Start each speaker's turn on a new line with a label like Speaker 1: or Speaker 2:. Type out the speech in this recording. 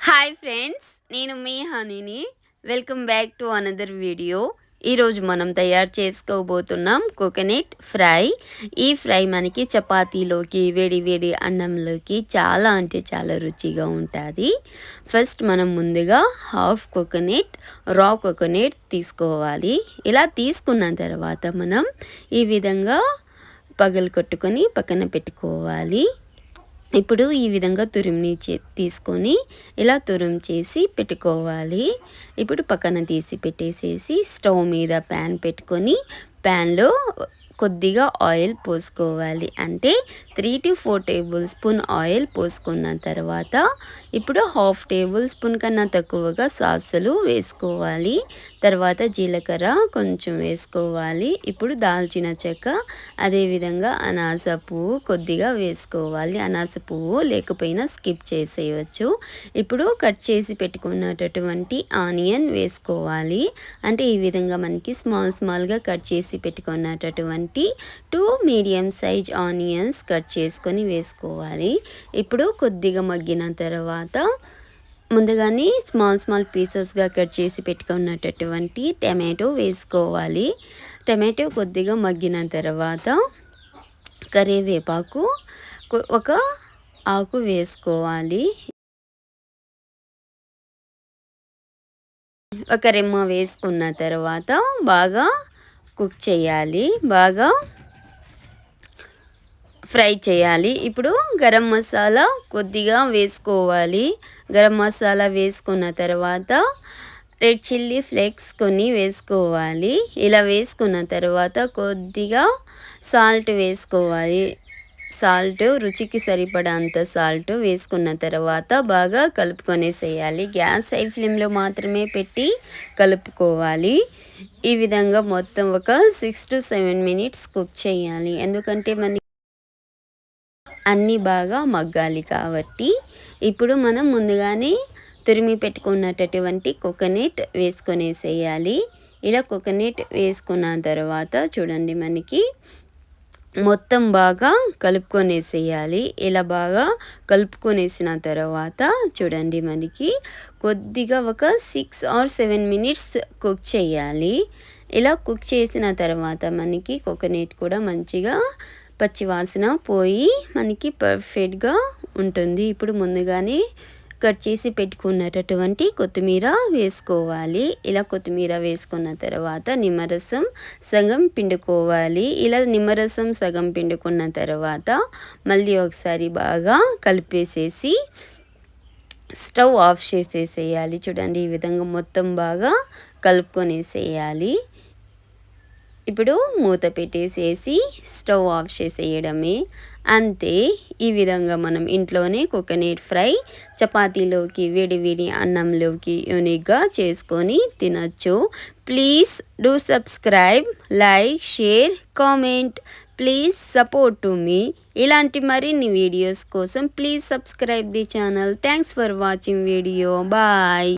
Speaker 1: Hi friends, నేను మీ హనీని. Welcome back to another video. ఈరోజు మనం తయారు చేసుకోబోతున్నాం కోకోనట్ ఫ్రై. ఈ ఫ్రై మనకి చపాతీలోకి, వేడి వేడి అన్నంలోకి చాలా అంటే చాలా రుచిగా ఉంటుంది. ఫస్ట్ మనం ముందుగా హాఫ్ కోకోనట్, రా కోకోనట్ తీసుకోవాలి. ఇలా తీసుకున్న తర్వాత మనం ఈ విధంగా పగలు కొట్టుకొని పక్కన పెట్టుకోవాలి. ఇప్పుడు ఈ విధంగా తురిమిని తీసుకొని ఇలా తురుము చేసి పెట్టుకోవాలి. ఇప్పుడు పక్కన తీసి పెట్టేసేసి స్టవ్ మీద ప్యాన్ పెట్టుకొని ప్యాన్లో కొద్దిగా ఆయిల్ పోసుకోవాలి. అంటే 3 to 4 టేబుల్ స్పూన్ ఆయిల్ పోసుకున్న తర్వాత ఇప్పుడు హాఫ్ టేబుల్ స్పూన్ కన్నా తక్కువగా సాసులు వేసుకోవాలి. తర్వాత జీలకర్ర కొంచెం వేసుకోవాలి. ఇప్పుడు దాల్చిన చెక్క, అదేవిధంగా అనాస పువ్వు కొద్దిగా వేసుకోవాలి. అనాస పువ్వు లేకపోయినా స్కిప్ చేసేయవచ్చు. ఇప్పుడు కట్ చేసి పెట్టుకున్నటువంటి ఆనియన్ వేసుకోవాలి. అంటే ఈ విధంగా మనకి స్మాల్గా కట్ చేసి పెట్టుకున్నటువంటి 2 మీడియం సైజ్ ఆనియన్స్ కట్ చేసుకొని వేసుకోవాలి. ఇప్పుడు కొద్దిగా మగ్గిన తర్వాత ముందుగానే స్మాల్ పీసెస్గా కట్ చేసి పెట్టుకున్నటువంటి టమాటో వేసుకోవాలి. టమాటో కొద్దిగా మగ్గిన తర్వాత కరివేపాకు ఒక ఆకు వేసుకోవాలి. ఒక రెమ్మ వేసుకున్న తర్వాత బాగా కుక్ చేయాలి, బాగా ఫ్రై చేయాలి. ఇప్పుడు గరం మసాలా కొద్దిగా వేసుకోవాలి. గరం మసాలా వేసుకున్న తర్వాత రెడ్ చిల్లీ ఫ్లేక్స్ కొన్ని వేసుకోవాలి. ఇలా వేసుకున్న తర్వాత కొద్దిగా సాల్ట్ వేసుకోవాలి. రుచికి సరిపడంత సాల్ట్ వేసుకున్న తర్వాత బాగా కలుపుకొనేసేయాలి. గ్యాస్ హై ఫ్లేమ్లో మాత్రమే పెట్టి కలుపుకోవాలి. ఈ విధంగా మొత్తం ఒక 6 to 7 మినిట్స్ కుక్ చేయాలి. ఎందుకంటే మనకి అన్నీ బాగా మగ్గాలి కాబట్టి. ఇప్పుడు మనం ముందుగానే తురిమి పెట్టుకున్నటువంటి కోకోనట్ వేసుకొనేసేయాలి. ఇలా కోకోనట్ వేసుకున్న తర్వాత చూడండి మనకి మొత్తం బాగా కలుపుకొనేసేయాలి. ఇలా బాగా కలుపుకొనేసిన తర్వాత చూడండి మనకి కొద్దిగా ఒక 6 or 7 మినిట్స్ కుక్ చేయాలి. ఇలా కుక్ చేసిన తర్వాత మనకి కోకోనట్ కూడా మంచిగా పచ్చివాసన పోయి మనకి పర్ఫెక్ట్గా ఉంటుంది. ఇప్పుడు ముందుగానే కట్ చేసి పెట్టుకున్నటువంటి కొత్తిమీర వేసుకోవాలి. ఇలా కొత్తిమీర వేసుకున్న తర్వాత నిమ్మరసం సగం పిండుకోవాలి. ఇలా నిమ్మరసం సగం పిండుకున్న తర్వాత మళ్ళీ ఒకసారి బాగా కలిపేసేసి స్టవ్ ఆఫ్ చేసేసేయాలి. చూడండి ఈ విధంగా మొత్తం బాగా కలుపుకొనేసేయాలి. ఇప్పుడు మూత పెట్టేసేసి స్టవ్ ఆఫ్ చేసేయడమే, అంతే. ఈ విధంగా మనం ఇంట్లోనే కోకోనట్ ఫ్రై చపాతీలోకి, వేడి వేడి అన్నంలోకి యూనిక్గా చేసుకొని తినచ్చు. Please do subscribe, like, share, comment. Please support to me. ఇలాంటి మరిన్ని వీడియోస్ కోసం please subscribe the channel. Thanks for watching video. Bye.